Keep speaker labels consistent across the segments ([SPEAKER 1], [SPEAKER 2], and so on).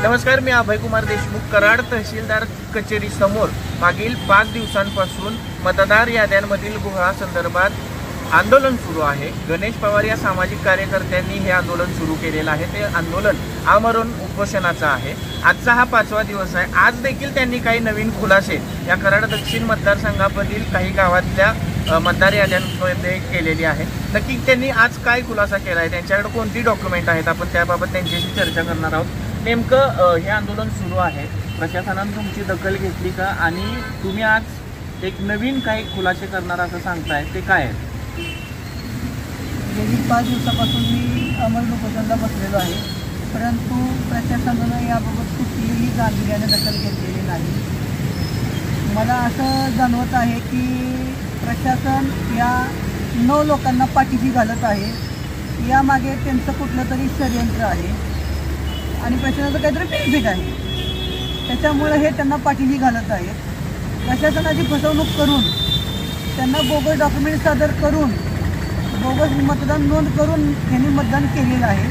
[SPEAKER 1] नमस्कार, मी अभय कुमार देशमुख. कराड तहसीलदार कचेरी समोर मागील 5 दिवसांपासून मतदार याद्यांमधील घोळासंदर्भात आंदोलन सुरू आहे. गणेश पवार या सामाजिक कार्यकर्त्यांनी हे आंदोलन सुरू केलेलं आहे. ते आंदोलन आमरण उपोषणाचं आहे. आजचा हा 5वा दिवस आहे. आज देखील त्यांनी काही नवीन खुलासे या कराड दक्षिण मतदारसंघामधील काही गावातल्या मतदार याद्यांमध्ये केलेली आहे. नक्की त्यांनी आज काय खुलासा केला आहे, त्यांच्याकडे कोणती डॉक्युमेंट आहेत, आपण त्याबाबत त्यांच्याशी चर्चा करणार आहोत. नेमकं हे आंदोलन सुरू आहे, प्रशासनाने तुमची दखल घेतली का, आणि तुम्ही आज एक नवीन काही खुलासे करणार असं सांगताय, ते काय आहे?
[SPEAKER 2] गेली 5 दिवसापासून मी अमरण उपोषणाला बसलेलो आहे, परंतु प्रशासनानं याबाबत कुठलीही गांभीर्याने दखल घेतलेली नाही. मला असं जाणवत आहे की प्रशासन या 9 लोकांना पाठीशी घालत आहे. यामागे त्यांचं कुठलं तरी षडयंत्र आहे आणि प्रशासनाचं काहीतरी बेनिफिट आहे, त्याच्यामुळे हे त्यांना पाठीशी घालत आहेत. प्रशासनाची फसवणूक करून, त्यांना बोगस डॉक्युमेंट सादर करून, बोगस मतदान नोंद करून यांनी मतदान केलेलं आहे.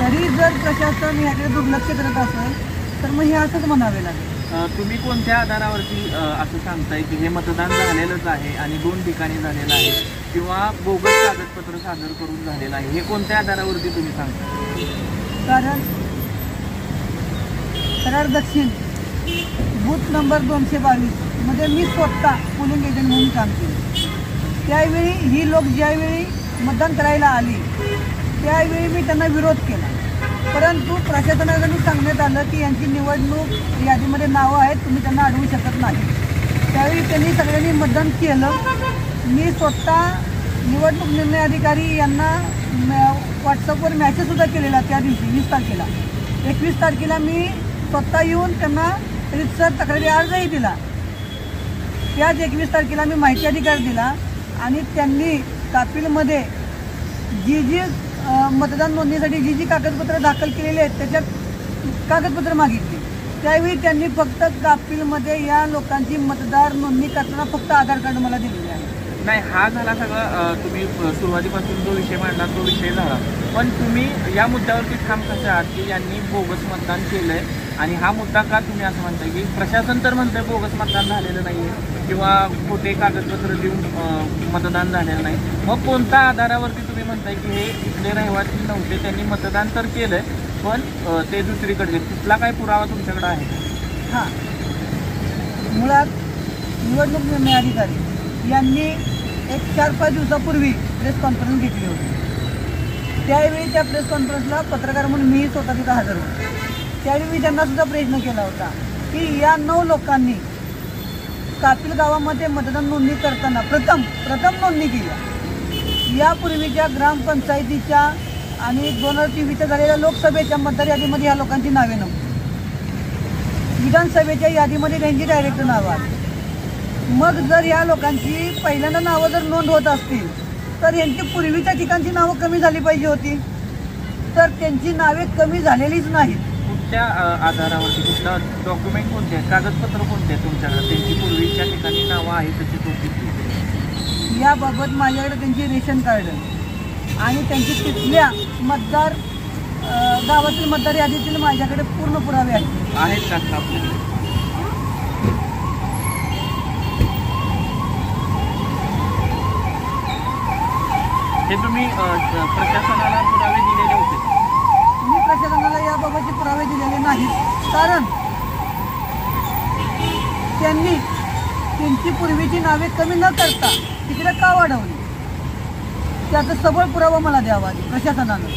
[SPEAKER 2] तरी जर प्रशासन याकडे दुर्लक्ष करत असेल तर मग हे असंच म्हणावे लागेल.
[SPEAKER 1] तुम्ही कोणत्या आधारावरती असं सांगताय की हे मतदान झालेलंच आहे आणि 2 ठिकाणी झालेलं आहे किंवा बोगस कागदपत्र सादर करून झालेलं आहे, हे कोणत्या आधारावरती तुम्ही सांगता?
[SPEAKER 2] कारण कराड दक्षिण बूथ नंबर 222 मध्ये मी स्वतः पोलिंग एजंट म्हणून काम केले. त्यावेळी ही लोक ज्यावेळी मतदान करायला आली त्यावेळी मी त्यांना विरोध केला, परंतु प्रशासनाकडून सांगण्यात आलं की यांची निवडणूक यादीमध्ये नावं आहेत, तुम्ही त्यांना अडवू शकत नाही. त्यावेळी त्यांनी सगळ्यांनी मतदान केलं. मी स्वतः निवडणूक निर्णय अधिकारी यांना व्हॉट्सअपवर मॅसेजसुद्धा केलेला. त्या दिवशी 20 तारखेला 21 तारखेला मी स्वतः येऊन त्यांना रितसर तक्रारी अर्जही दिला. त्याच 21 तारखेला मी माहिती अधिकार दिला आणि त्यांनी कापिलमध्ये जी मतदान नोंदणीसाठी जी कागदपत्र दाखल केलेली आहेत त्याच्यात कागदपत्र मागितली. त्यावेळी त्यांनी फक्त कापिलमध्ये या लोकांची मतदार नोंदणी करताना फक्त आधार कार्ड मला दिलेले आहे.
[SPEAKER 1] नाही, हा झाला सगळं, तुम्ही सुरुवातीपासून जो विषय मांडला तो विषय झाला, पण तुम्ही या मुद्द्यावरती ठाम कसे आहात की यांनी बोगस मतदान केलंय, आणि हा मुद्दा का तुम्ही असं म्हणताय की प्रशासन तर म्हणतंय बोगस मतदान झालेलं नाही आहे किंवा खोटे कागदपत्र देऊन मतदान झालेलं नाही, मग कोणत्या आधारावरती तुम्ही म्हणताय की हे इथले रहिवासी नव्हते, त्यांनी मतदान तर केलंय पण ते दुसरीकडे, तिथला काय पुरावा तुमच्याकडे आहे?
[SPEAKER 2] हां, मुळात निवडणूक निर्णय अधिकारी यांनी एक 4-5 दिवसापूर्वी प्रेस कॉन्फरन्स घेतली होती. त्यावेळी त्या प्रेस कॉन्फरन्सला पत्रकार म्हणून मीही स्वतः तिथं हजर होतो. त्यावेळी मी त्यांना सुद्धा प्रश्न केला होता की या 9 लोकांनी कापिल गावामध्ये मतदान नोंदणी करताना प्रथम नोंदणी केली. यापूर्वीच्या ग्रामपंचायतीच्या आणि 2023च्या झालेल्या लोकसभेच्या मतदार यादीमध्ये या लोकांची नावे नव्हती. विधानसभेच्या यादीमध्ये त्यांची डायरेक्ट नावं आली. मग जर या लोकांची पहिल्यांदा नावं जर नोंद होत असतील तर यांची पूर्वीच्या ठिकाणची नावं कमी झाली पाहिजे होती, तर त्यांची नावे कमी झालेलीच नाहीत.
[SPEAKER 1] कुठल्या आधारावरती, कुठला डॉक्युमेंट कोणते आहेत, कागदपत्र कोणते आहेत तुमच्याकडे त्यांची पूर्वीच्या ठिकाणी नावं आहेत त्याची टोपी?
[SPEAKER 2] याबाबत माझ्याकडे त्यांची रेशन कार्ड आणि त्यांची तिथल्या मतदार गावातील मतदार यादीतील माझ्याकडे पूर्ण पुरावे
[SPEAKER 1] आहेत का आपल्याकडे? हे तुम्ही प्रशासनाला पुरावे दिलेले होते?
[SPEAKER 2] मी प्रशासनाला याबाबतचे पुरावे दिलेले नाहीत, कारण त्यांनी त्यांची पूर्वीची नावे कमी न करता तिकडे का वाढवली त्याचा सबळ पुरावा मला द्यावा प्रशासनानं.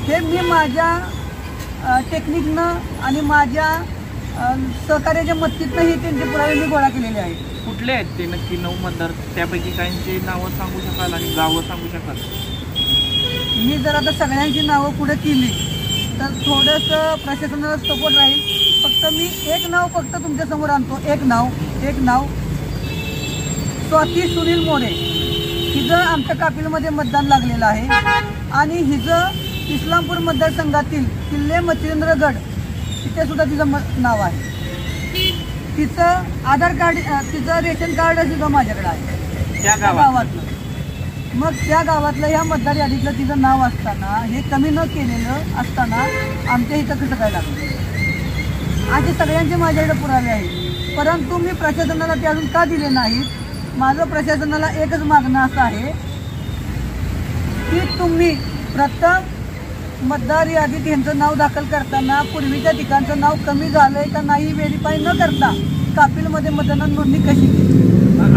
[SPEAKER 2] हे मी माझ्या टेक्निकनं आणि माझ्या सहकार्याच्या मदतीनं हे त्यांचे पुरावे मी गोळा केलेले आहेत.
[SPEAKER 1] कुठले आहेत ते नक्की 9 मतदार? त्यापैकी काहींची नावं सांगू शकाल आणि गावं सांगू शकाल?
[SPEAKER 2] मी जर आता सगळ्यांची नावं पुढे केली तर थोडंसं प्रशासनाला सपोर्ट राहील. फक्त मी एक नाव फक्त तुमच्यासमोर आणतो. एक नाव स्वाती सुनील मोरे. हिचं आमच्या कापिलमध्ये मतदान लागलेलं आहे आणि हिचं इस्लामपूर मतदारसंघातील किल्ले मच्छिंद्रगड तिथे सुद्धा तिचं नाव आहे. तिचं आधार कार्ड, तिचं रेशन कार्ड सुद्धा माझ्याकडे आहे त्या गावातलं. मग त्या गावातलं ह्या मतदार यादीतलं तिचं नाव असताना, हे कमी न केलेलं असताना आमच्या इथं कसं काय लागलं? असे सगळ्यांचे माझ्याकडे पुरावे आहेत, परंतु मी प्रशासनाला ते अजून का दिले नाहीत? माझं प्रशासनाला एकच मागणं असं आहे की तुम्ही प्रथम मतदार यादीत यांचं नाव दाखल करताना पूर्वीच्या ठिकाणचं नाव कमी झालंय का नाही व्हेरीफाय न करता कापिलमध्ये मतदान नोंदणी कशी केली?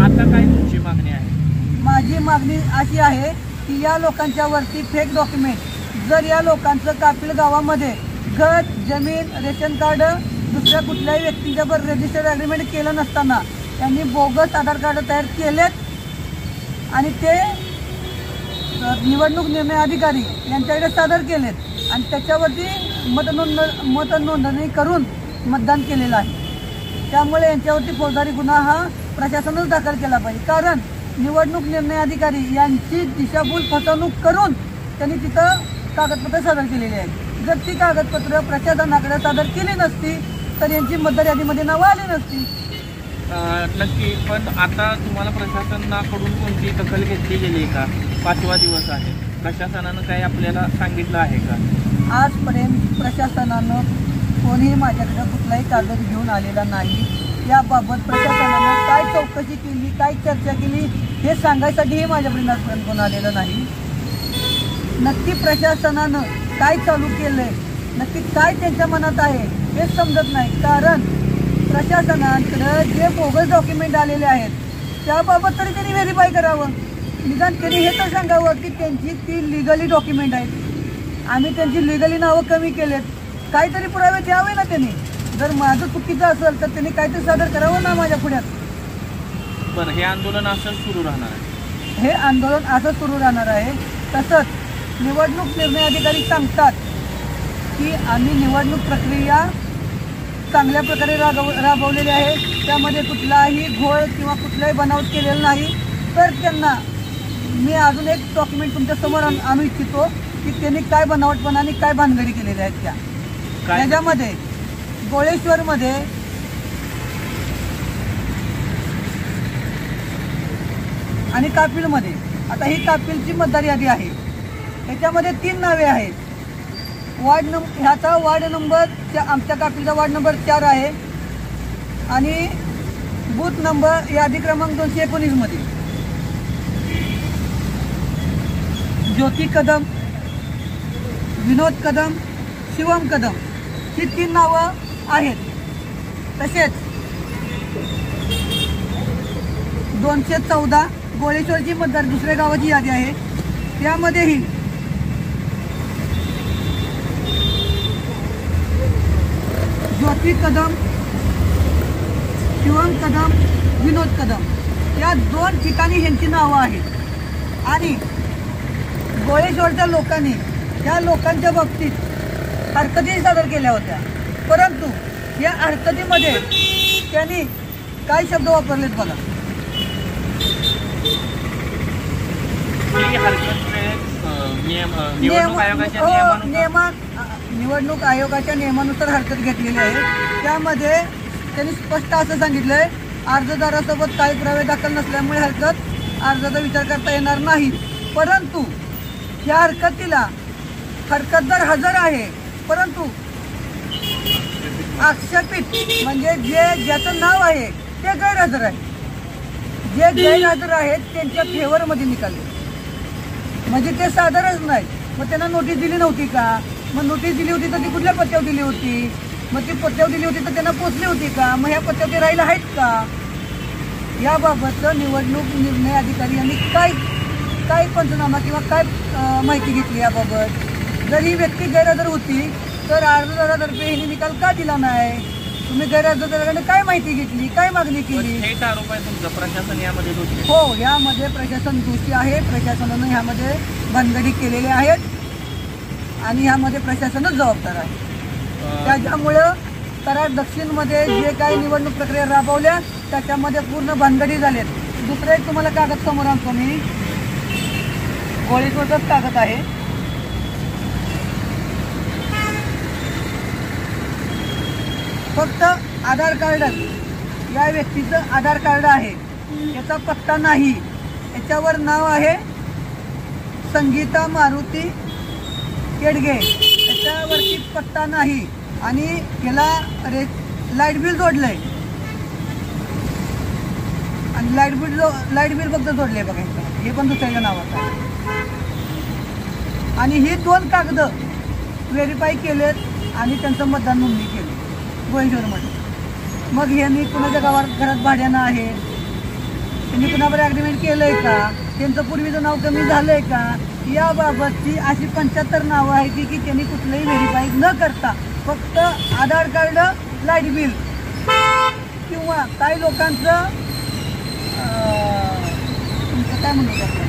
[SPEAKER 1] आता काय तुमची मागणी आहे?
[SPEAKER 2] माझी मागणी अशी आहे की या लोकांच्या वरती फेक डॉक्युमेंट, जर या लोकांचं कापिल गावामध्ये घर, जमीन, रेशन कार्ड दुसऱ्या कुठल्याही व्यक्तीच्यावर रजिस्टर्ड ॲग्रीमेंट केलं नसताना त्यांनी बोगस आधार कार्ड तयार केलेत आणि ते निवडणूक निर्णय अधिकारी यांच्याकडे सादर केलेत आणि त्याच्यावरती मतनोंदणी करून मतदान केलेलं आहे। त्यामुळे यांच्यावरती फौजदारी गुन्हा हा प्रशासनच दाखल केला पाहिजे, कारण निवडणूक निर्णय अधिकारी यांची दिशाभूल फसवणूक करून त्यांनी तिथं कागदपत्र सादर केलेली आहेत। जर ती कागदपत्र प्रशासनाकडे सादर केली नसती तर यांची मतदार यादीमध्ये नावं आली नसती।
[SPEAKER 1] नक्की, पण आता तुम्हाला प्रशासनाकडून कोणती दखल घेतली गेली का? 5वा दिवस आहे, प्रशासनानं काही आपल्याला सांगितलं आहे का?
[SPEAKER 2] आजपर्यंत प्रशासनानं कोणीही माझ्याकडे कुठलाही कागद घेऊन आलेला नाही। याबाबत प्रशासनानं काय चौकशी केली, काय चर्चा केली हे सांगायसाठीही माझ्यापर्यंत आजपर्यंत कोण आलेलं नाही। नक्की प्रशासनानं काय चालू केलंय, नक्की काय त्यांच्या मनात आहे हे समजत नाही, कारण प्रशासनाकडे जे बोगस डॉक्युमेंट आलेले आहेत त्याबाबत तरी त्यांनी व्हेरीफाय करावं, निदान त्यांनी हे तर सांगावं की त्यांची ती लिगली डॉक्युमेंट आहेत, आम्ही त्यांची लिगली नावं कमी केलेत, काहीतरी पुरावे द्यावे ना त्यांनी। जर माझं चुकीचं असेल तर त्यांनी काहीतरी सादर करावं ना माझ्या पुढ्यात।
[SPEAKER 1] बरं, हे आंदोलन असंच सुरू राहणार आहे?
[SPEAKER 2] हे आंदोलन असंच सुरू राहणार आहे। तसंच निवडणूक निर्णय अधिकारी सांगतात की आम्ही निवडणूक प्रक्रिया चांगल्या प्रकारे राबवलेली आहे, त्यामध्ये कुठलाही घोळ किंवा कुठलाही बनावट केलेला नाही। तर त्यांना मी अजून एक डॉक्युमेंट तुमच्यासमोर आणू इच्छितो की त्यांनी काय बनावटपणा आणि काय भानगडी केलेल्या आहेत त्या। त्याच्यामध्ये गोळेश्वरमध्ये आणि कापिलमध्ये, आता ही कापिलची मतदार यादी आहे, त्याच्यामध्ये 3 नावे आहेत। ह्याचा वार्ड नंबर, आमच्या कापिलचा वार्ड नंबर 4 आहे आणि बूथ नंबर यादी क्रमांक 219 मध्ये ज्योती कदम, विनोद कदम, शिवम कदम ही 3 नावं आहेत। तसेच 214 गोळेश्वरची मतदार दुसऱ्या गावाची यादी आहे, त्यामध्येही ज्योती कदम, शिवम कदम, विनोद कदम या 2 ठिकाणी ह्यांची नावं आहेत। आणि गोळेश्वरच्या लोकांनी त्या लोकांच्या बाबतीत हरकती सादर केल्या होत्या, परंतु या हरकतीमध्ये त्यांनी काय शब्द वापरलेत बघा। निवडणूक आयोगाच्या नियमानुसार हरकत घेतलेली आहे। त्यामध्ये त्यांनी स्पष्ट असं सांगितलंय, अर्जदारासोबत काही पुरावे दाखल नसल्यामुळे अर्जाचा विचार करता येणार नाही, परंतु या हरकतीला हरकतदार हजर आहे, परंतु आक्षेपित म्हणजे ज्याचं नाव आहे ते गैरहजर आहे, जे गैरहजर आहेत त्यांच्या फेवरमध्ये निकाले, म्हणजे ते सादरच नाही। मग त्यांना नोटीस दिली नव्हती का? मग नोटीस दिली होती तर ती कुठल्या पत्त्यावर दिली होती? मग ती पत्त्यावर दिली होती तर त्यांना पोचली होती का? मग ह्या पत्त्यावर ते राहिला आहेत का? याबाबतचं निवडणूक निर्णय अधिकारी यांनी काय पंचनामा किंवा काय माहिती घेतली याबाबत? जर ही व्यक्ती गैरहजर होती तर अर्जदारातर्फे हिने निकाल का दिला नाही? तुम्ही गैरहजरदाराकडे काय माहिती घेतली, काय मागणी केली?
[SPEAKER 1] थेट आरोप आहे तुमचा, प्रशासन यामध्ये दोषी?
[SPEAKER 2] हो, यामध्ये प्रशासन दोषी आहे। प्रशासनानं ह्यामध्ये भानगडी केलेल्या आहेत आणि ह्यामध्ये प्रशासनच जबाबदार आहे। त्याच्यामुळं कराड दक्षिणमध्ये जे काही निवडणूक प्रक्रिया राबवल्या त्याच्यामध्ये पूर्ण भानगडी झालेत। दुसरं एक तुम्हाला कागद समोर आणतो मी, गोळेश्वरचाच कागद आहे। फक्त आधार कार्ड, या व्यक्तीचं आधार कार्ड आहे, याचा पत्ता नाही, याच्यावर नाव आहे संगीता मारुती केडगे, त्याच्यावरती पत्ता नाही, आणि याला लाईट बिल जोडलंय आणि लाईट बिल फक्त जोडले बघा इथं. हे पण दुसऱ्याच्या नावाचं आहे. आणि ही 2 कागद व्हेरीफाय केलेत आणि त्यांचं मतदान नोंदणी केली गोळेश्वरमध्ये. मग यांनी कुणाच्या घरात भाड्यानं आहे, त्यांनी कुणावर ॲग्रीमेंट केलंय का, त्यांचं पूर्वीचं नाव कमी झालंय का, याबाबतची अशी 75 नावं आहेत की त्यांनी कुठलंही व्हेरीफाय न करता फक्त आधार कार्ड, लाईट बिल किंवा काही लोकांचं तुमचं काय म्हणू शकतो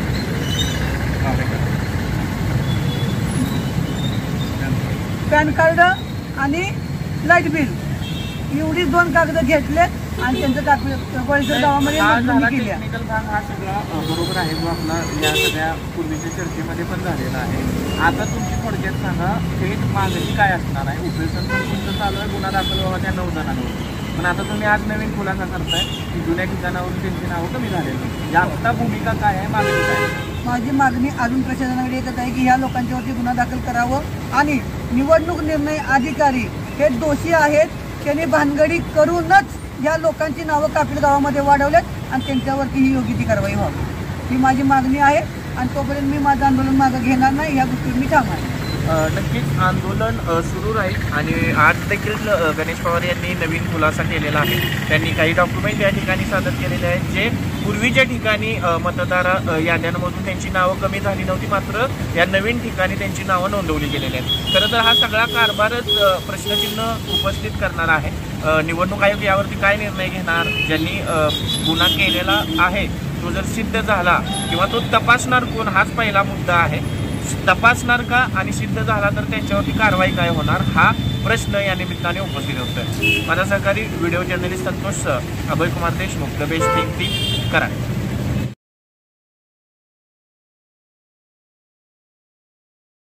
[SPEAKER 2] पॅन कार्ड आणि लाईट बिल एवढीच 2 कागद घेतलेत आणि त्यांचं गोळेश्वर गावामध्ये नोंदणी केली.
[SPEAKER 1] टेक्निकल भाग हा सगळा बरोबर आहे, जो आपला या सगळ्या पूर्वीच्या चर्चेमध्ये पण झालेला आहे. आता तुमची थोडक्यात सांगा, थेट मागणी काय असणार आहे? उपोषण पण तुमचं चालू आहे, गुन्हा दाखल व्हावा त्या 9 जणांवर. पण आता तुम्ही आज नवीन खुलासा करताय की जुन्या ठिकाणावरून त्यांची नावं कमी झालेली. आता भूमिका काय आहे, मागणी काय आहे?
[SPEAKER 2] माझी मागणी अजून प्रशासनाकडे एकच आहे की ह्या लोकांच्यावरती गुन्हा दाखल करावं आणि निवडणूक निर्णय अधिकारी हे दोषी आहेत, त्यांनी भानगडी करूनच या लोकांची नावं कापीड गावामध्ये वाढवलेत आणि त्यांच्यावरती ही योग्य ती कारवाई व्हावी, ही माझी मागणी आहे. आणि तोपर्यंत मी माझं आंदोलन मागं घेणार नाही, ह्या गोष्टीवर मी ठाम आहे.
[SPEAKER 1] नक्कीच आंदोलन सुरू राहील. आणि आज देखील गणेश पवार यांनी नवीन खुलासा केलेला आहे. त्यांनी काही डॉक्युमेंट या ठिकाणी सादर केलेले आहेत, जे पूर्वीच्या ठिकाणी मतदार याद्यांमधून त्यांची नावं कमी झाली नव्हती, मात्र या नवीन ठिकाणी त्यांची नावं नोंदवली गेलेली आहेत. खरं तर हा सगळा कारभारच प्रश्नचिन्ह उपस्थित करणार आहे. निवडणूक आयोग यावरती काय निर्णय घेणार? ज्यांनी गुन्हा केलेला आहे तो जर सिद्ध झाला किंवा तो तपासणार कोण, हाच पहिला मुद्दा आहे. तपासणार का आणि सिद्ध झाला तर त्यांच्यावरती कारवाई काय होणार, हा प्रश्न या निमित्ताने उपस्थित होतोय. माझा सहकारी video journalist Santosh Abhay Kumar Deshmukh, the best thing Karad.